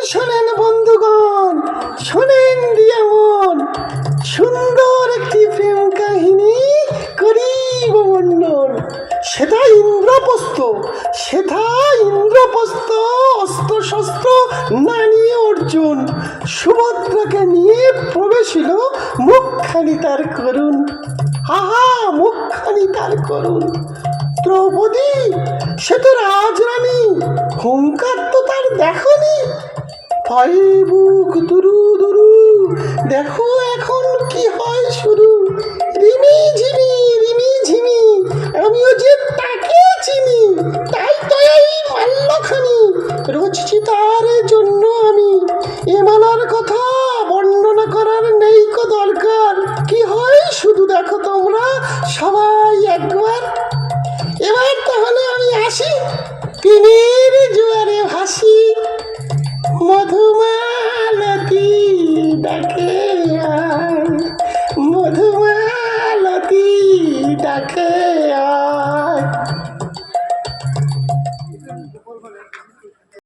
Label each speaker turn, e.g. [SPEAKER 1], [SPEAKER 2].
[SPEAKER 1] শোনেন বন্ধুগণ, শোনেন দিয়া মন, সুন্দর একটি প্রেম কাহিনী করিব বর্ণন। সেথা ইন্দ্রপ্রস্থ অস্ত্র শস্ত্র না নিয়ে অর্জুন সুভদ্রাকে নিয়ে প্রবেশিল মুখখানি তার করুণ। আহা, মুখখানি তার করুণ। দ্রৌপদী সে তো রাজরানী, হুঙ্কার তো তার দেখনি। ভয়ে বুক দুরু দুরু, দেখো এখন কি হয় শুরু। রিমি ঝিমি, আমিও যে তাকে চিনি, তাই তো এই মাল্যখানি রচছি তার জন্য আমি। এ মালার কথা বর্ণনা করার নেই কো দরকার, কি হয় শুধু দেখো তোমরা সবাই একবার। এবার তাহলে আমি আসি, তিনের জোয়ারে ভাসি, মধুমালতী ডাকে আয়, মধুমালতী ডাকে আয়।